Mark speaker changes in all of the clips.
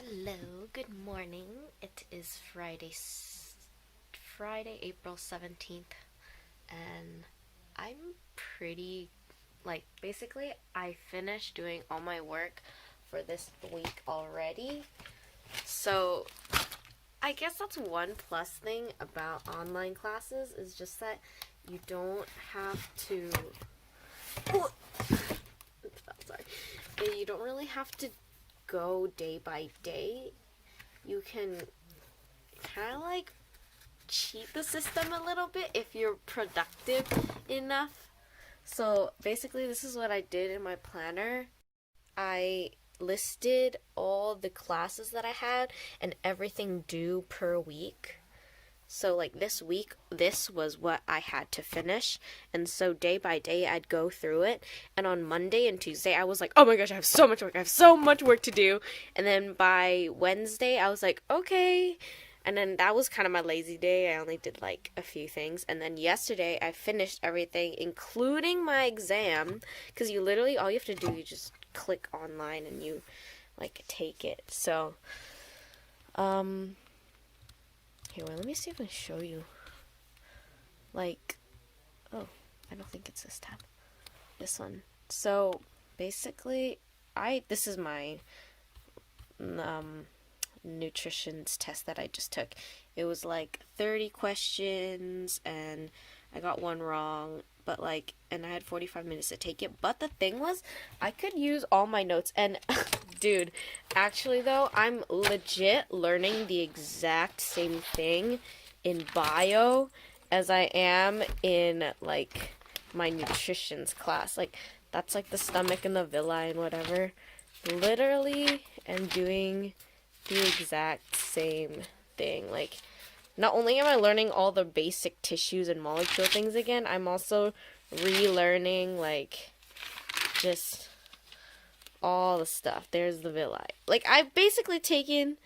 Speaker 1: Hello, good morning. It is Friday, April 17th, and I'm pretty, basically, I finished doing all my work for this week already. So, I guess that's one plus thing about online classes is just that you don't have to. Oh, sorry. You don't really have to go day by day. You can kind of cheat the system a little bit if you're productive enough. So basically, this is what I did in my planner. I listed all the classes that I had and everything due per week. So, this week, this was what I had to finish. And so, day by day, I'd go through it. And on Monday and Tuesday, I was like, oh my gosh, I have so much work. I have so much work to do. And then by Wednesday, I was like, okay. And then that was kind of my lazy day. I only did a few things. And then yesterday, I finished everything, including my exam. Because you literally, all you have to do, you just click online and you, take it. So, here, wait, let me see if I can show you. Oh, I don't think it's this tab. This one. So, basically, this is my nutrition's test that I just took. It was 30 questions, and I got one wrong, but and I had 45 minutes to take it. But the thing was, I could use all my notes, and dude, actually though, I'm legit learning the exact same thing in bio as I am in my nutrition's class. That's the stomach and the villi and whatever. Literally am doing the exact same thing. Not only am I learning all the basic tissues and molecule things again, I'm also relearning just all the stuff. There's the villi. I've basically taken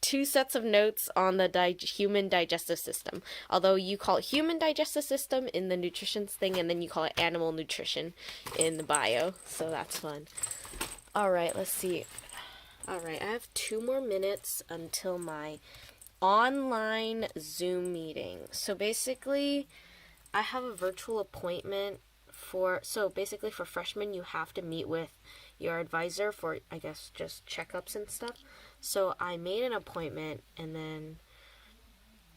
Speaker 1: 2 sets of notes on the human digestive system. Although you call it human digestive system in the nutrition thing, and then you call it animal nutrition in the bio. So that's fun. Alright, let's see. Alright, I have 2 more minutes until my online Zoom meeting. So basically, I have a virtual appointment for freshmen, you have to meet with your advisor for, I guess, just checkups and stuff. So I made an appointment, and then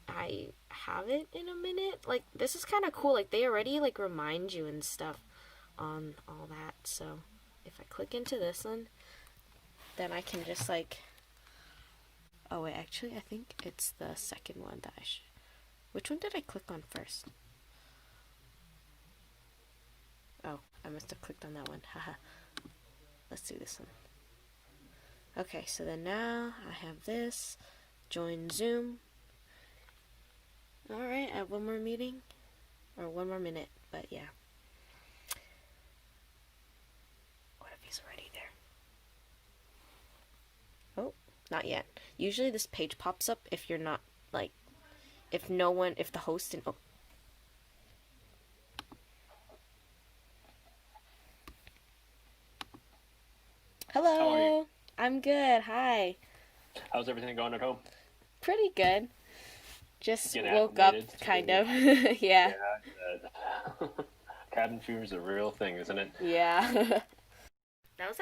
Speaker 1: I have it in a minute. This is kind of cool. They already, remind you and stuff on all that. So if I click into this one, then I can just, oh, wait, actually, I think it's the second one that I should. Which one did I click on first? Oh, I must have clicked on that one. Haha. Let's do this one. Okay, so then now I have this. Join Zoom. Alright, I have one more meeting. Or one more minute, but yeah. What if he's already there? Oh, not yet. Usually this page pops up if you're not, if the host and, oh. Hello.
Speaker 2: How are you?
Speaker 1: I'm good. Hi.
Speaker 2: How's everything going at home?
Speaker 1: Pretty good. Just
Speaker 2: Getting
Speaker 1: woke up,
Speaker 2: acclimated to
Speaker 1: kind
Speaker 2: the-
Speaker 1: of. Yeah.
Speaker 2: Cabin fever is a real thing, isn't it?
Speaker 1: Yeah. That was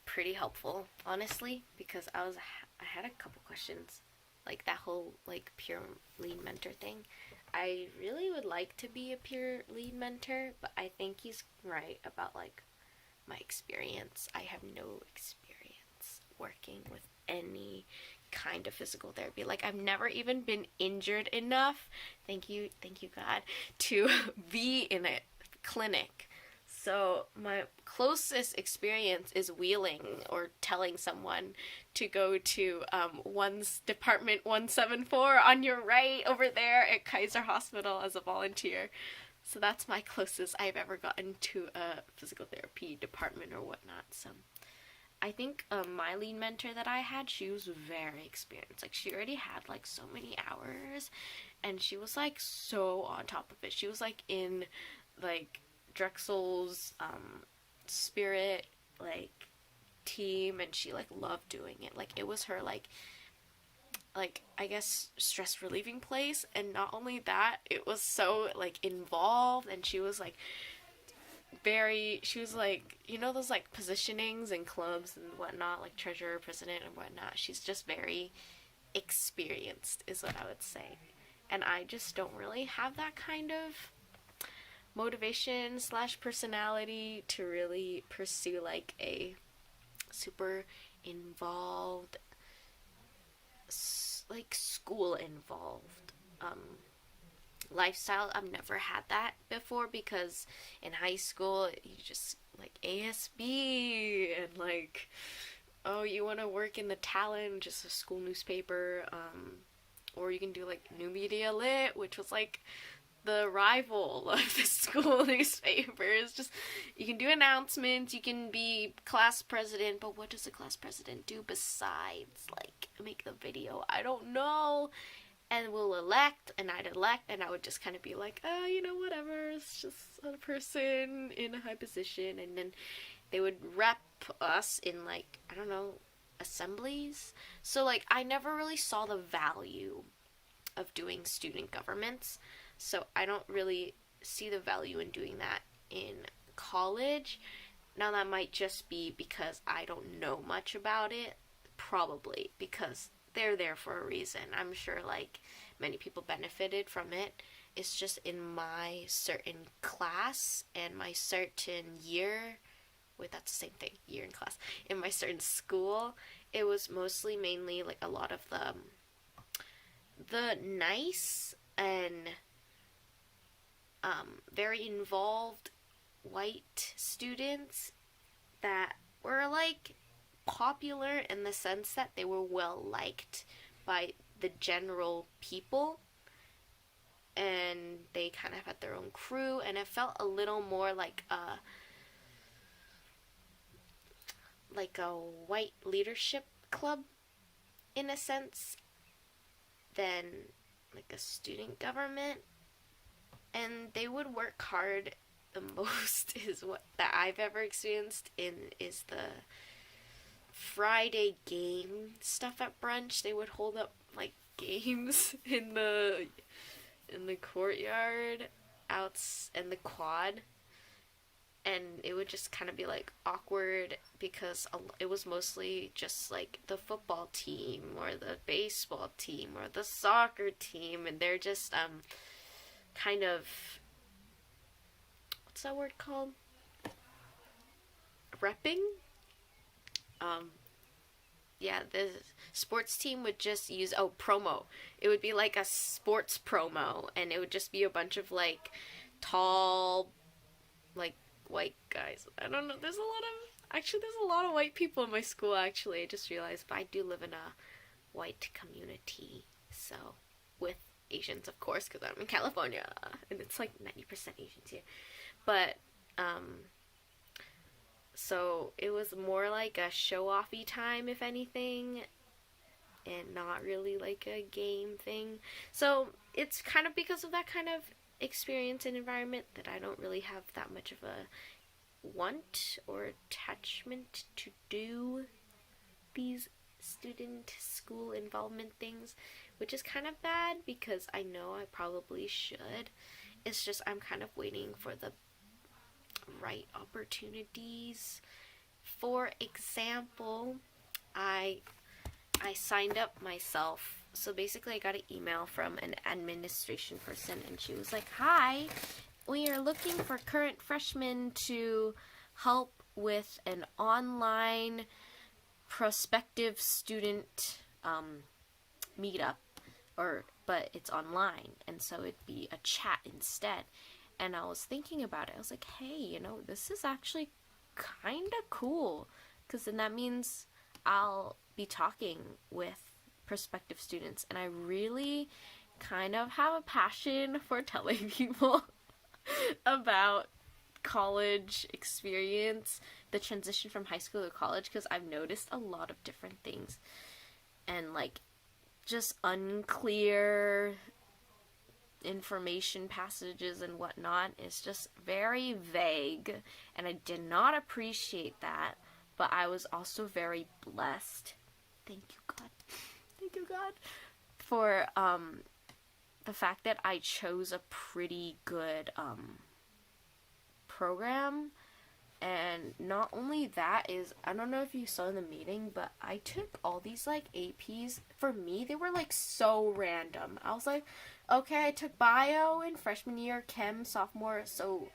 Speaker 1: pretty helpful, honestly, because I had a couple questions, that whole peer lead mentor thing. I really would like to be a peer lead mentor, but I think he's right about my experience. I have no experience working with any kind of physical therapy. I've never even been injured enough, thank you God, to be in a clinic. So my closest experience is wheeling or telling someone to go to one's department 174 on your right over there at Kaiser Hospital as a volunteer. So that's my closest I've ever gotten to a physical therapy department or whatnot. So I think my lead mentor that I had, she was very experienced. She already had so many hours, and she was so on top of it. She was in Drexel's spirit team, and she like loved doing it. Like it was her like I guess stress relieving place. And not only that, it was so like involved, and she was like she was like, you know, those like positionings in clubs and whatnot, like treasurer, president, and whatnot. She's just very experienced, is what I would say. And I just don't really have that kind of motivation slash personality to really pursue like a super involved, like school involved lifestyle. I've never had that before, because in high school you just like ASB and like, oh, you want to work in the Talon, just a school newspaper, or you can do like New Media Lit, which was like the rival of the school newspaper. It's just, you can do announcements, you can be class president, but what does a class president do besides like make the video? I don't know. And we'll elect, and I'd elect, and I would just kind of be like, oh, you know, whatever, it's just a person in a high position. And then they would rep us in like, I don't know, assemblies. So like I never really saw the value of doing student governments, so I don't really see the value in doing that in college. Now that might just be because I don't know much about it, probably because they're there for a reason. I'm sure like many people benefited from it. It's just in my certain class and my certain year, wait, that's the same thing, year in class, in my certain school, it was mostly mainly like a lot of the nice and very involved white students that were like popular in the sense that they were well liked by the general people, and they kind of had their own crew, and it felt a little more like a white leadership club in a sense than like a student government. And they would work hard. The most is what that I've ever experienced is the Friday game stuff at brunch. They would hold up like games in the courtyard in the quad, and it would just kind of be like awkward because it was mostly just like the football team or the baseball team or the soccer team, and they're just kind of, what's that word called, repping. Yeah, the sports team would just use, promo. It would be like a sports promo, and it would just be a bunch of like tall, like white guys. I don't know. There's a lot of white people in my school. Actually, I just realized, but I do live in a white community, so with Asians, of course, because I'm in California, and it's like 90% Asians here. But so it was more like a show-offy time, if anything, and not really like a game thing. So it's kind of because of that kind of experience and environment that I don't really have that much of a want or attachment to do these student school involvement things, which is kind of bad because I know I probably should. It's just I'm kind of waiting for the right opportunities. For example, I signed up myself. So basically I got an email from an administration person, and she was like, "Hi, we are looking for current freshmen to help with an online prospective student meetup, but it's online, and so it'd be a chat instead." And I was thinking about it. I was like, hey, this is actually kind of cool, because then that means I'll be talking with prospective students, and I really kind of have a passion for telling people about college experience, the transition from high school to college, because I've noticed a lot of different things, and like just unclear information passages and whatnot is just very vague, and I did not appreciate that. but I was also very blessed. Thank you, God. Thank you, God, for the fact that I chose a pretty good program. And not only that is, I don't know if you saw in the meeting, but I took all these like APs. For me, they were like so random. I was like, okay, I took bio in freshman year, chem sophomore, so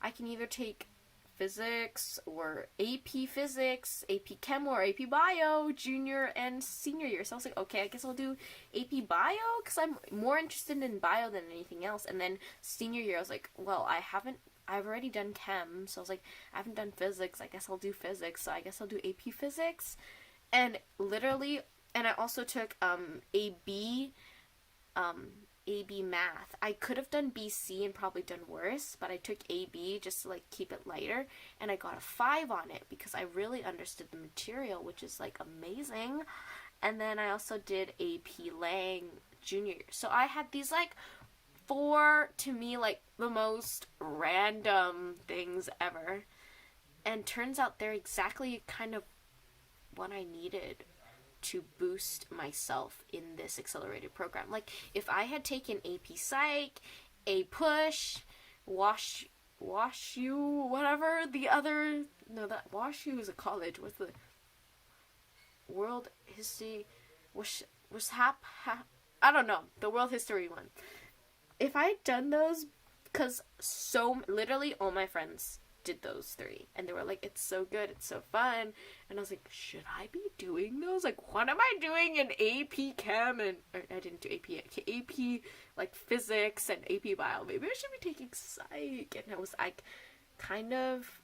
Speaker 1: I can either take physics or AP physics, AP chem, or AP bio junior and senior year. So I was like, okay, I guess I'll do AP bio because I'm more interested in bio than anything else. And then senior year, I was like, well, I've already done chem, so I was like, I haven't done physics, I guess I'll do physics, so I guess I'll do AP physics. And literally, and I also took AB math. I could have done BC and probably done worse, but I took AB just to like keep it lighter, and I got a 5 on it because I really understood the material, which is like amazing. And then I also did AP Lang junior year. So I had these like 4, to me, like the most random things ever, and turns out they're exactly kind of what I needed to boost myself in this accelerated program. Like if I had taken AP Psych, A Push, Wash U, whatever the other, no, that Wash U is a college. What's the World History? I don't know, the World History one. If I had done those, because literally all my friends did those 3, and they were like, it's so good, it's so fun, and I was like, should I be doing those? Like, what am I doing in AP Chem, I didn't do AP, like, physics and AP Bio, maybe I should be taking Psych, and I was, like, kind of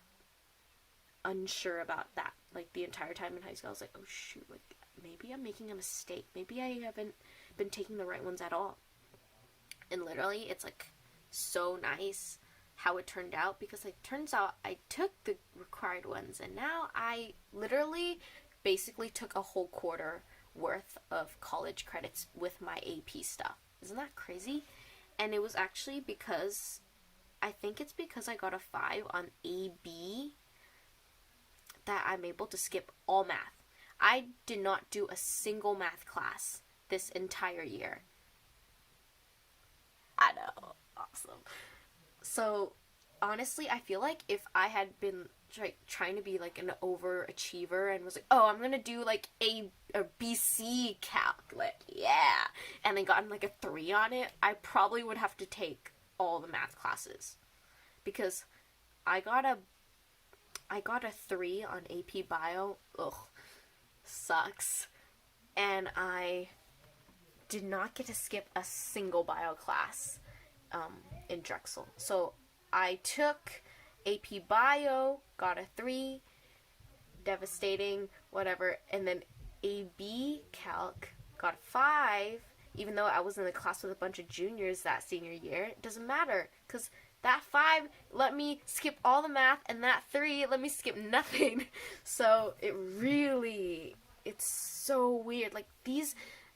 Speaker 1: unsure about that, like, the entire time in high school. I was like, oh shoot, like, maybe I'm making a mistake, maybe I haven't been taking the right ones at all. And literally, it's like so nice how it turned out, because like turns out I took the required ones, and now I literally basically took a whole quarter worth of college credits with my AP stuff. Isn't that crazy? And it was actually because, I think it's because I got a 5 on AB that I'm able to skip all math. I did not do a single math class this entire year. I know. Awesome. So, honestly, I feel like if I had been trying to be like an overachiever and was like, oh, I'm gonna do like a BC calc, like, yeah, and then gotten like a 3 on it, I probably would have to take all the math classes, because I got a 3 on AP Bio. Ugh, sucks. And I did not get to skip a single bio class in Drexel. So I took AP Bio, got a 3, devastating, whatever, and then AB Calc got a 5, even though I was in the class with a bunch of juniors that senior year. It doesn't matter, because that 5 let me skip all the math, and that 3 let me skip nothing. So it's so weird. Like, these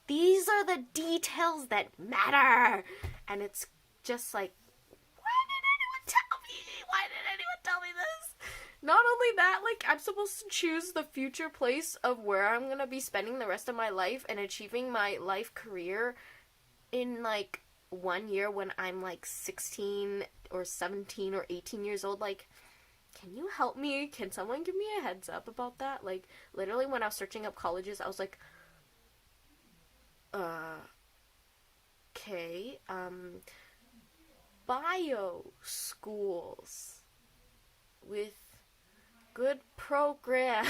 Speaker 1: are the details that matter. And it's just like, why did anyone tell me this? Not only that, like, I'm supposed to choose the future place of where I'm gonna be spending the rest of my life and achieving my life career in, like, 1 year when I'm, like, 16 or 17 or 18 years old. Like, can you help me? Can someone give me a heads up about that? Like, literally when I was searching up colleges, I was like, okay, bio schools with good program.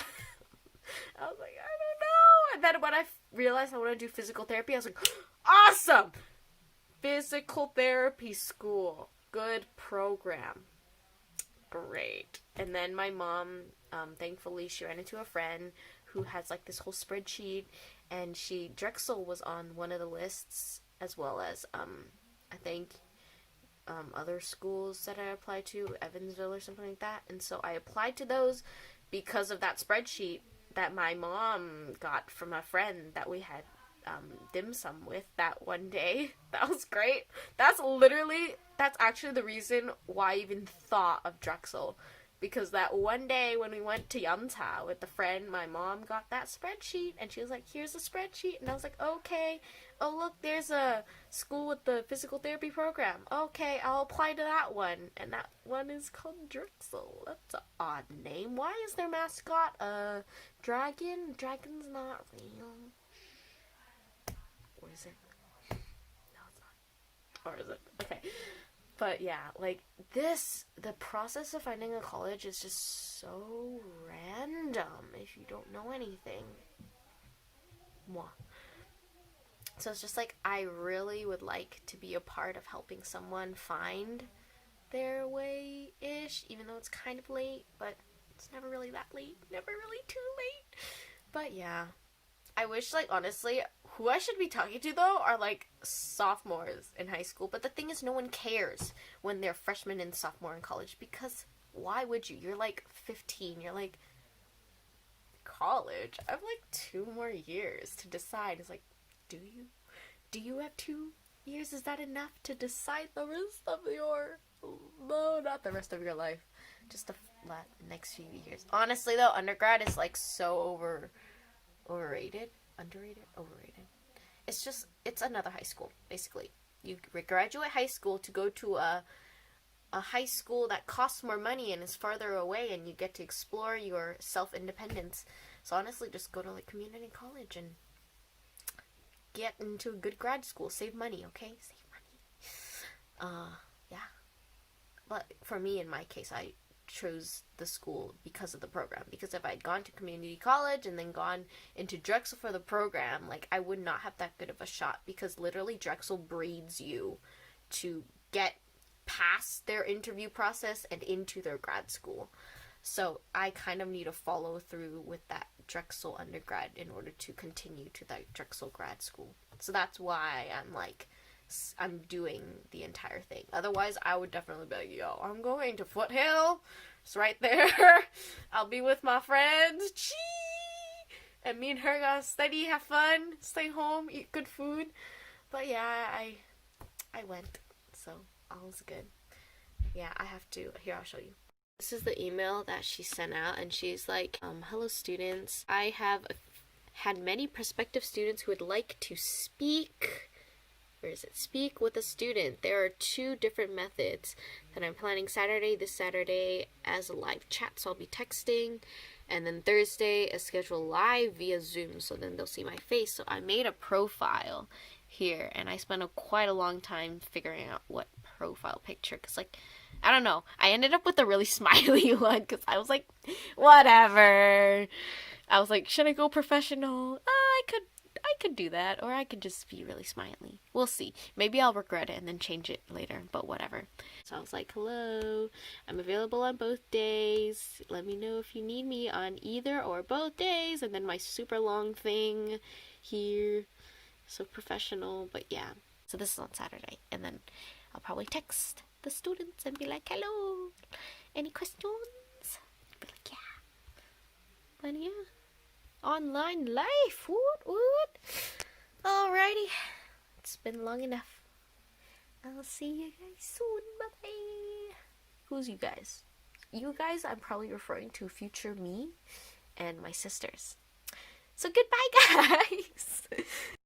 Speaker 1: I was like, I don't know. And then when I realized I want to do physical therapy, I was like, awesome! Physical therapy school. Good program. Great. And then my mom, thankfully, she ran into a friend who has like this whole spreadsheet, and Drexel was on one of the lists, as well as, I think, other schools that I applied to, Evansville or something like that. And so I applied to those because of that spreadsheet that my mom got from a friend that we had dim sum with that one day. That was great. That's actually the reason why I even thought of Drexel, Because that one day when we went to Yumta with the friend, my mom got that spreadsheet and she was like, here's a spreadsheet. And I was like, okay. Oh, look, there's a school with the physical therapy program. Okay, I'll apply to that one. And that one is called Drexel. That's an odd name. Why is their mascot a dragon? Dragon's not real. Or is it? No, it's not. Or is it? Okay. But yeah, like the process of finding a college is just so random if you don't know anything. Mwah. So it's just like, I really would like to be a part of helping someone find their way-ish, even though it's kind of late, but it's never really that late, never really too late. But yeah, I wish, like, honestly, who I should be talking to, though, are, like, sophomores in high school. But the thing is, no one cares when they're freshmen and sophomore in college. Because why would you? You're, like, 15. You're, like, college? I have, like, 2 more years to decide. It's like, do you? Do you have 2 years? Is that enough to decide the rest of your... No, not the rest of your life. Just the next few years. Honestly, though, undergrad is, like, so overrated. Underrated? Overrated. It's another high school, basically. You graduate high school to go to a high school that costs more money and is farther away, and you get to explore your self-independence. So honestly, just go to, like, community college and get into a good grad school. Save money, okay? Save money. Yeah. But for me, in my case, I chose the school because of the program. Because if I'd gone to community college and then gone into Drexel for the program, like, I would not have that good of a shot, because literally Drexel breeds you to get past their interview process and into their grad school. So I kind of need to follow through with that Drexel undergrad in order to continue to that Drexel grad school. So that's why I'm doing the entire thing. Otherwise, I would definitely be like, yo, I'm going to Foothill. It's right there. I'll be with my friends. Chee! And me and her gonna study, have fun, stay home, eat good food. But yeah, I went. So, all's good. Yeah, I have to. Here, I'll show you. This is the email that she sent out, and she's like, hello students. I have had many prospective students who would like to speak... Where is it? Speak with a student. There are 2 different methods that I'm planning this Saturday as a live chat, so I'll be texting, and then Thursday a scheduled live via Zoom, so then they'll see my face. So I made a profile here, and I spent quite a long time figuring out what profile picture, because, like, I don't know, I ended up with a really smiley one, because I was like, whatever. I was like, should I go professional? I could do that, or I could just be really smiley. We'll see. Maybe I'll regret it and then change it later, but whatever. So I was like, hello, I'm available on both days. Let me know if you need me on either or both days. And then my super long thing here. So professional, but yeah. So this is on Saturday, and then I'll probably text the students and be like, hello, any questions? Be like, yeah. But yeah. Online life. What? Alrighty. It's been long enough. I'll see you guys soon. Bye-bye. Who's you guys? You guys, I'm probably referring to future me and my sisters. So goodbye, guys.